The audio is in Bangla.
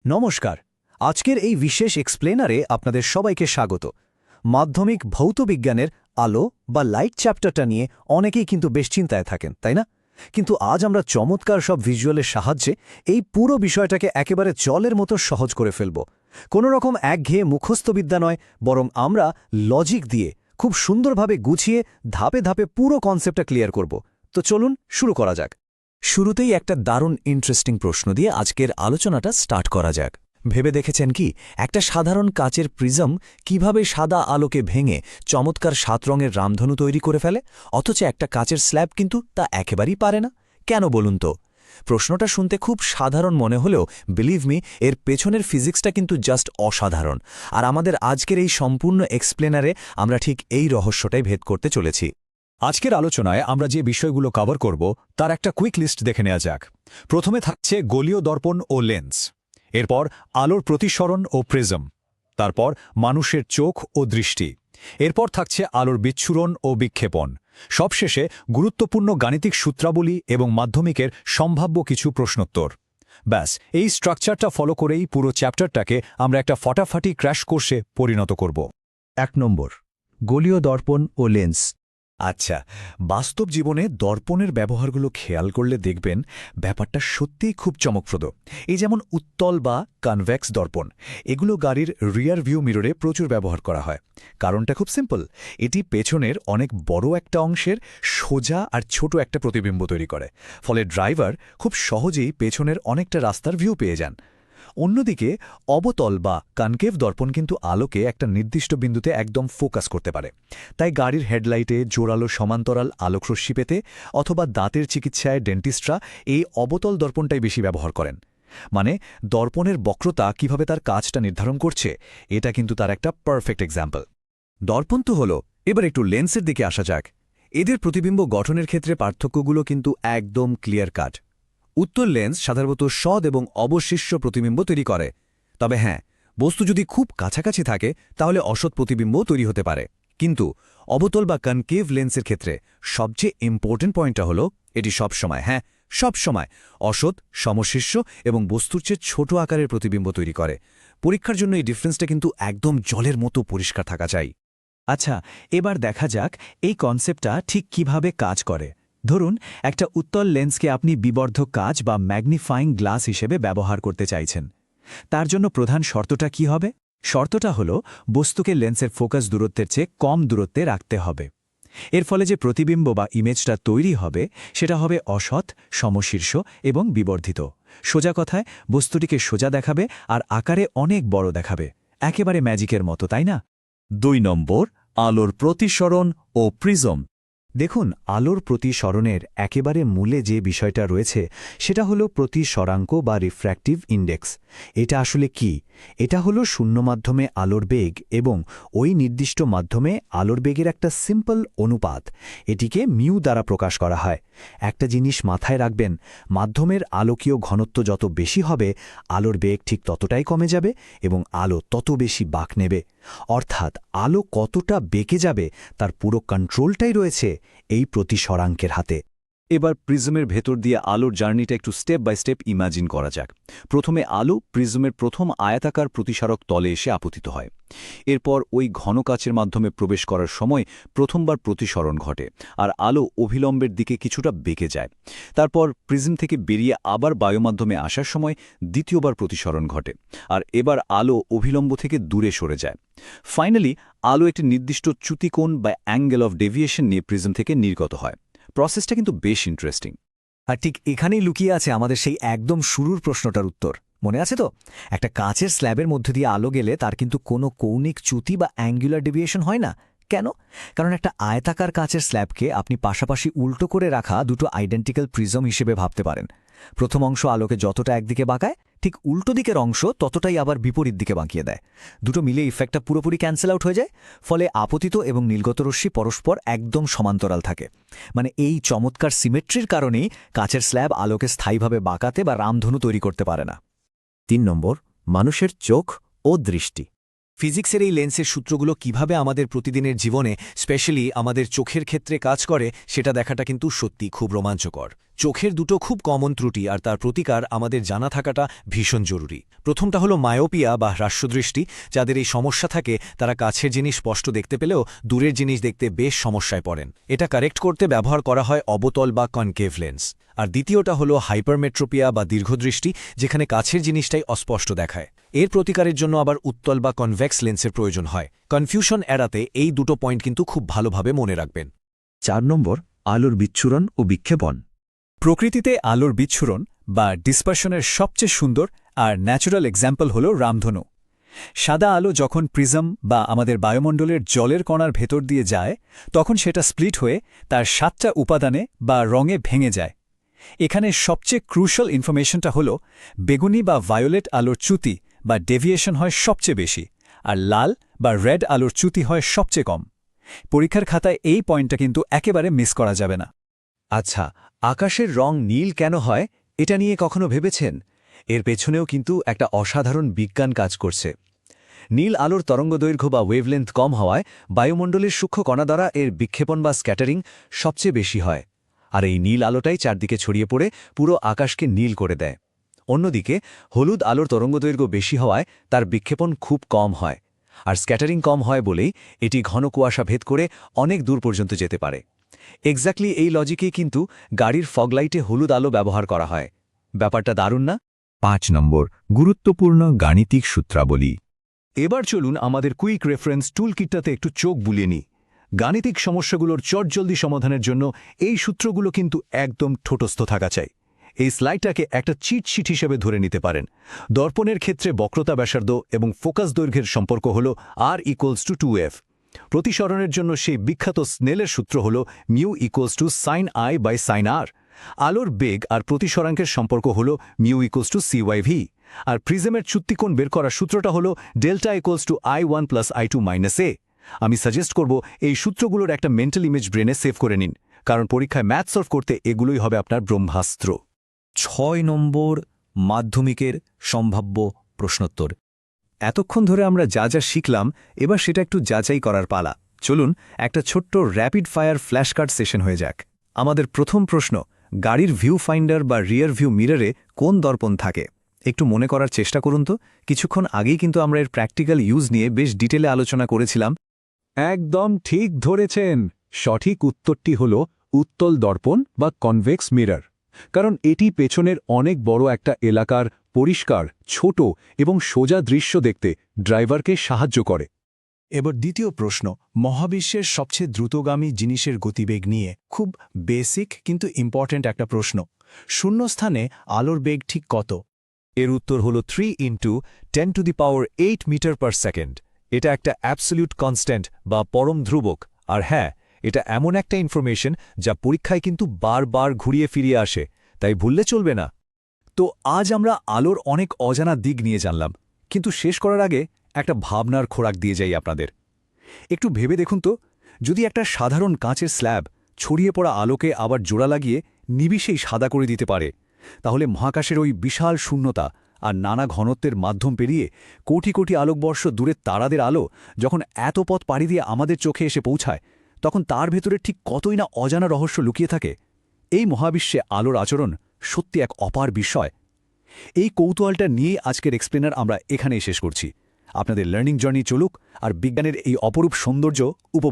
নমস্কার। আজকের এই বিশেষ এক্সপ্লেনারে আপনাদের সবাইকে স্বাগত। মাধ্যমিক ভৌতবিজ্ঞানের আলো বা লাইট চ্যাপ্টারটা নিয়ে অনেকেই কিন্তু বেশ চিন্তায় থাকেন, তাই না? কিন্তু আজ আমরা চমৎকার সব ভিজুয়ালের সাহায্যে এই পুরো বিষয়টাকে একেবারে জলের মতো সহজ করে ফেলব। কোনো রকম একঘেয়ে মুখস্থবিদ্যা নয়, বরং আমরা লজিক দিয়ে খুব সুন্দরভাবে গুছিয়ে ধাপে ধাপে পুরো কনসেপ্টটা ক্লিয়ার করব। তো চলুন শুরু করা যাক। শুরুতেই একটা দারুণ ইন্টারেস্টিং প্রশ্ন দিয়ে আজকের আলোচনাটা স্টার্ট করা যাক। ভেবে দেখেছেন কি একটা সাধারণ কাচের প্রিজম কিভাবে সাদা আলোকে ভেঙে চমৎকার 7 রঙের রামধনু তৈরি করে ফেলে, অথচ একটা কাচের স্ল্যাব কিন্তু তা একেবারেই পারে না? কেন বলুন তো? প্রশ্নটা শুনতে খুব সাধারণ মনে হলেও বিলিভ মি, এর পেছনের ফিজিক্সটা কিন্তু জাস্ট অসাধারণ। আর আমাদের আজকের এই সম্পূর্ণ এক্সপ্লেনারে আমরা ঠিক এই রহস্যটাই ভেদ করতে চলেছি। আজকের আলোচনায় আমরা যে বিষয়গুলো কভার করব তার একটা কুইক লিস্ট দেখে নেওয়া যাক। প্রথমে থাকছে গোলীয় দর্পণ ও লেন্স, এরপর আলোর প্রতিসরণ ও প্রিজম, তারপর মানুষের চোখ ও দৃষ্টি, এরপর থাকছে আলোর বিচ্ছুরণ ও বিক্ষেপণ, সবশেষে গুরুত্বপূর্ণ গাণিতিক সূত্রাবলী এবং মাধ্যমিকের সম্ভাব্য কিছু প্রশ্নোত্তর। ব্যাস, এই স্ট্রাকচারটা ফলো করেই পুরো চ্যাপ্টারটাকে আমরা একটা ফটাফাটি ক্র্যাশ কোর্সে পরিণত করব। 1 নম্বর, গোলীয় দর্পণ ও লেন্স। আচ্ছা, বাস্তব জীবনে দর্পণের ব্যবহারগুলো খেয়াল করলে দেখবেন ব্যাপারটা সত্যিই খুব চমকপ্রদ। এই যেমন উত্তল বা কনভেক্স দর্পণ, এগুলো গাড়ির রিয়ার ভিউ মিররে প্রচুর ব্যবহার করা হয়। কারণটা খুব সিম্পল, এটি পেছনের অনেক বড় একটা অংশের সোজা আর ছোট একটা প্রতিবিম্ব তৈরি করে, ফলে ড্রাইভার খুব সহজেই পেছনের অনেকটা রাস্তার ভিউ পেয়ে যান। অন্যদিকে অবতল বা কনকেভ দর্পণ কিন্তু আলোকে একটা নির্দিষ্ট বিন্দুতে একদম ফোকাস করতে পারে। তাই গাড়ির হেডলাইটে জোরালো সমান্তরাল আলোকরশ্মি পেতে অথবা দাঁতের চিকিৎসায় ডেন্টিস্টরা এই অবতল দর্পণটাই বেশি ব্যবহার করেন। মানে দর্পণের বক্রতা কিভাবে তার কাজটা নির্ধারণ করছে, এটা কিন্তু তার একটা পারফেক্ট এক্সাম্পল। দর্পণ তো হলো, এবার একটু লেন্সের দিকে আসা যাক। এদের প্রতিবিম্ব গঠনের ক্ষেত্রে পার্থক্যগুলো কিন্তু একদম ক্লিয়ার কাট। উত্তল লেন্স সাধারণত সৎ এবং অবশিষ্ট প্রতিবিম্ব তৈরি করে, তবে হ্যাঁ, বস্তু যদি খুব কাছাকাছি থাকে তাহলে অসৎ প্রতিবিম্ব তৈরি হতে পারে। কিন্তু অবতল বা কনকেভ লেন্সের ক্ষেত্রে সবচেয়ে ইম্পর্টেন্ট পয়েন্টটা হলো এটি সবসময়, হ্যাঁ সবসময়, অসৎ, সমশীর্ষ এবং বস্তুর চেয়ে ছোট আকারের প্রতিবিম্ব তৈরি করে। পরীক্ষার জন্য এই ডিফারেন্সটা কিন্তু একদম জলের মতো পরিষ্কার থাকা চাই। আচ্ছা, এবার দেখা যাক এই কনসেপ্টটা ঠিক কিভাবে কাজ করে। ধরুন একটা উত্তল লেন্সকে আপনি বিবর্ধক কাচ বা ম্যাগনিফাইং গ্লাস হিসেবে ব্যবহার করতে চাইছেন। তার জন্য প্রধান শর্তটা কি হবে? শর্তটা হলো বস্তুকে লেন্সের ফোকাস দূরত্বের চেয়ে কম দূরত্বে রাখতে হবে। এর ফলে যে প্রতিবিম্ব বা ইমেজটা তৈরি হবে সেটা হবে অসৎ, সমশীর্ষ এবং বিবর্ধিত। সোজা কথায় বস্তুটিকে সোজা দেখাবে আর আকারে অনেক বড় দেখাবে, একেবারে ম্যাজিকের মতো, তাই না? 2 নম্বর, আলোর প্রতিসরণ ও প্রিজম। দেখুন, আলোর প্রতিসরণের একেবারে মূলে যে বিষয়টা রয়েছে সেটা হলো প্রতিসরাঙ্ক বা রিফ্র্যাক্টিভ ইন্ডেক্স। এটা আসলে কি? এটা হলো শূন্য মাধ্যমে আলোর বেগ এবং ওই নির্দিষ্ট মাধ্যমে আলোর বেগের একটা সিম্পল অনুপাত। এটিকে মিউ দ্বারা প্রকাশ করা হয়। একটা জিনিস মাথায় রাখবেন, মাধ্যমের আলোকীয় ঘনত্ব যত বেশি হবে আলোর বেগ ঠিক ততটাই কমে যাবে এবং আলো তত বেশি বাঁক নেবে। অর্থাৎ আলো কতটা বেঁকে যাবে তার পুরো কন্ট্রোলটাই রয়েছে এই প্রতিসরাঙ্কের হাতে। এবার প্রিজমের ভেতর দিয়ে আলোর জার্নিটা একটু স্টেপ বাই স্টেপ ইমাজিন করা যাক। প্রথমে আলো প্রিজমের প্রথম আয়াতাকার প্রতিসারক তলে এসে আপতিত হয়। এরপর ওই ঘন কাচের মাধ্যমে প্রবেশ করার সময় প্রথমবার প্রতিসরণ ঘটে আর আলো অভিলম্বের দিকে কিছুটা বেঁকে যায়। তারপর প্রিজম থেকে বেরিয়ে আবার বায়ুমাধ্যমে আসার সময় দ্বিতীয়বার প্রতিসরণ ঘটে আর এবার আলো অভিলম্ব থেকে দূরে সরে যায়। ফাইনালি আলো একটি নির্দিষ্ট চ্যুতিকোণ বা অ্যাঙ্গেল অফ ডেভিয়েশন নিয়ে প্রিজম থেকে নির্গত হয়। প্রসেসটা কিন্তু বেশ ইন্টারেস্টিং। আর ঠিক এখানেই লুকিয়ে আছে আমাদের সেই একদম শুরুর প্রশ্নটার উত্তর। মনে আছে তো? একটা কাচের স্ল্যাবের মধ্যে দিয়ে আলো গেলে তার কিন্তু কোনো কৌণিক চ্যুতি বা অ্যাঙ্গুলার ডেভিয়েশন হয় না। কেন? কারণ একটা আয়তাকার কাচের স্ল্যাবকে আপনি পাশাপাশি উল্টো করে রাখা দুটো আইডেন্টিক্যাল প্রিজম হিসেবে ভাবতে পারেন। প্রথম অংশ আলোকে যতটা একদিকে বাঁকায়, ঠিক উল্টো দিকের অংশ ততটাই আবার বিপরীত দিকে বাঁকিয়ে দেয়। দুটো মিলে ইফেক্টটা পুরোপুরি ক্যান্সেল আউট হয়ে যায়, ফলে আপতিত এবং নির্গত রশ্মি পরস্পর একদম সমান্তরাল থাকে। মানে এই চমৎকার সিমেট্রির কারণেই কাচের স্ল্যাব আলোকে স্থায়ীভাবে বাঁকাতে বা রামধনু তৈরি করতে পারে না। 3 নম্বর, মানুষের চোখ ও দৃষ্টি। ফিজিক্সের এই লেন্সের সূত্রগুলো কিভাবে আমাদের প্রতিদিনের জীবনে, স্পেশালি আমাদের চোখের ক্ষেত্রে কাজ করে সেটা দেখাটা কিন্তু সত্যি খুব রোমাঞ্চকর। চোখের দুটো খুব কমন ত্রুটি আর তার প্রতিকার আমাদের জানা থাকাটা ভীষণ জরুরি। প্রথমটা হলো মায়োপিয়া বা হ্রাস্যদৃষ্টি। যাদের এই সমস্যা থাকে তারা কাছের জিনিস স্পষ্ট দেখতে পেলেও দূরের জিনিস দেখতে বেশ সমস্যায় পড়েন। এটা কারেক্ট করতে ব্যবহার করা হয় অবতল বা কনকেভ লেন্স। আর দ্বিতীয়টা হলো হাইপারমেট্রোপিয়া বা দীর্ঘদৃষ্টি, যেখানে কাছের জিনিসটাই অস্পষ্ট দেখায়। এর প্রতিকারের জন্য আবার উত্তল বা কনভেক্স লেন্সের প্রয়োজন হয়। কনফিউশন এড়াতে এই দুটো পয়েন্ট কিন্তু খুব ভালোভাবে মনে রাখবেন। 4 নম্বর, আলোর বিচ্ছুরণ ও বিক্ষেপণ। প্রকৃতিতে আলোর বিচ্ছুরণ বা ডিসপারশনের সবচেয়ে সুন্দর আর ন্যাচারাল এক্সাম্পল হল রামধনু। সাদা আলো যখন প্রিজম বা আমাদের বায়ুমণ্ডলের জলের কণার ভেতর দিয়ে যায়, তখন সেটা স্প্লিট হয়ে তার 7টা উপাদানে বা রঙে ভেঙে যায়। এখানে সবচেয়ে ক্রুশাল ইনফরমেশনটা হল বেগুনি বা ভায়োলেট আলোর চ্যুতি বা ডেভিয়েশন হয় সবচেয়ে বেশি, আর লাল বা রেড আলোর চ্যুতি হয় সবচেয়ে কম। পরীক্ষার খাতায় এই পয়েন্টটা কিন্তু একেবারে মিস করা যাবে না। আচ্ছা, আকাশের রং নীল কেন হয় এটা নিয়ে কখনো ভেবেছেন? এর পেছনেও কিন্তু একটা অসাধারণ বিজ্ঞান কাজ করছে। নীল আলোর তরঙ্গদৈর্ঘ্য বা ওয়েভলেন্থ কম হওয়ায় বায়ুমণ্ডলের সূক্ষ্ম কণা দ্বারা এর বিক্ষেপণ বা স্ক্যাটারিং সবচেয়ে বেশি হয়, আর এই নীল আলোটাই চারদিকে ছড়িয়ে পড়ে পুরো আকাশকে নীল করে দেয়। অন্যদিকে হলুদ আলোর তরঙ্গদৈর্ঘ্য বেশি হওয়ায় তার বিক্ষেপণ খুব কম হয়, আর স্ক্যাটারিং কম হয় বলেই এটি ঘন কুয়াশা ভেদ করে অনেক দূর পর্যন্ত যেতে পারে। এক্স্যাক্টলি এই লজিকেই কিন্তু গাড়ির ফগলাইটে হলুদ আলো ব্যবহার করা হয়। ব্যাপারটা দারুণ না? 5 নম্বর, গুরুত্বপূর্ণ গাণিতিক সূত্রাবলী। এবার চলুন আমাদের কুইক রেফারেন্স টুলকিটটাতে একটু চোখ বুলিয়ে নিই। গাণিতিক সমস্যাগুলোর চটজলদি সমাধানের জন্য এই সূত্রগুলো কিন্তু একদম ঠোঁটস্থ থাকা চাই। এই স্লাইডটাকে একটা চিটশিট হিসেবে ধরে নিতে পারেন। দর্পণের ক্ষেত্রে বক্রতা ব্যাসার্ধ এবং ফোকাস দৈর্ঘ্যের সম্পর্ক হল R=2f। প্রতিসরণের জন্য সেই বিখ্যাত স্নেলের সূত্র হল μ=sin I/sin r। আলোর বেগ আর প্রতিসরাঙ্কের সম্পর্ক হল μ=cyv। আর প্রিজমের চ্যুতিকোণ বের করার সূত্রটা হল delta=I1 + I2 - a। আমি সাজেস্ট করব এই সূত্রগুলোর একটা মেন্টাল ইমেজ ব্রেনে সেভ করে নিন, কারণ পরীক্ষায় ম্যাথ সলভ করতে এগুলোই হবে আপনার ব্রহ্মাস্ত্র। 6 নম্বর, মাধ্যমিকের সম্ভাব্য প্রশ্নোত্তর। এতক্ষণ ধরে আমরা যা যা শিখলাম, এবার সেটা একটু যাচাই করার পালা। চলুন একটা ছোট্ট র্যাপিড ফায়ার ফ্ল্যাশকার্ড সেশন হয়ে যাক। আমাদের প্রথম প্রশ্ন, গাড়ির ভিউ ফাইন্ডার বা রিয়ার ভিউ মিররে কোন দর্পণ থাকে? একটু মনে করার চেষ্টা করুন তো। কিছুক্ষণ আগেই কিন্তু আমরা এর প্র্যাকটিক্যাল ইউজ নিয়ে বেশ ডিটেলে আলোচনা করেছিলাম। একদম ঠিক ধরেছেন। সঠিক উত্তরটি হল উত্তল দর্পণ বা কনভেক্স মিরর, কারণ এটি পেছনের অনেক বড় একটা এলাকার পরিষ্কার, ছোট এবং সোজা দৃশ্য দেখতে ড্রাইভারকে সাহায্য করে। এবার দ্বিতীয় প্রশ্ন, মহাবিশ্বের সবচেয়ে দ্রুতগামী জিনিসের গতিবেগ নিয়ে। খুব বেসিক কিন্তু ইম্পর্ট্যান্ট একটা প্রশ্ন। শূন্যস্থানে আলোর বেগ ঠিক কত? এর উত্তর হল 3 × 10⁸ মিটার/সেকেন্ড। এটা একটা অ্যাবসলিউট কনস্ট্যান্ট বা পরম ধ্রুবক। আর হ্যাঁ, এটা এমন একটা ইনফরমেশন যা পরীক্ষায় কিন্তু বারবার ঘুরিয়ে ফিরিয়ে আসে, তাই ভুললে চলবে না। তো আজ আমরা আলোর অনেক অজানা দিক নিয়ে জানলাম, কিন্তু শেষ করার আগে একটা ভাবনার খোরাক দিয়ে যাই আপনাদের। একটু ভেবে দেখুন তো, যদি একটা সাধারণ কাঁচের স্ল্যাব ছড়িয়ে পড়া আলোকে আবার জোড়া লাগিয়ে নিবিষেই সাদা করে দিতে পারে, তাহলে মহাকাশের ওই বিশাল শূন্যতা আর নানা ঘনত্বের মাধ্যম পেরিয়ে কোটি কোটি আলোকবর্ষ দূরের তারাদের আলো যখন এত পথ পাড়ি দিয়ে আমাদের চোখে এসে পৌঁছায়, তখন তার ভেতরে ঠিক কতই না অজানা রহস্য লুকিয়ে থাকে। এই মহাবিশ্বে আলোর আচরণ সত্যি এক অপার বিষয়। এই কৌতূহলটা নিয়ে আজকের এক্সপ্লেনার আমরা এখানেই শেষ করছি। আপনাদের লার্নিং জার্নি চলুক আর বিজ্ঞানের এই অপরূপ সৌন্দর্য উপভোগ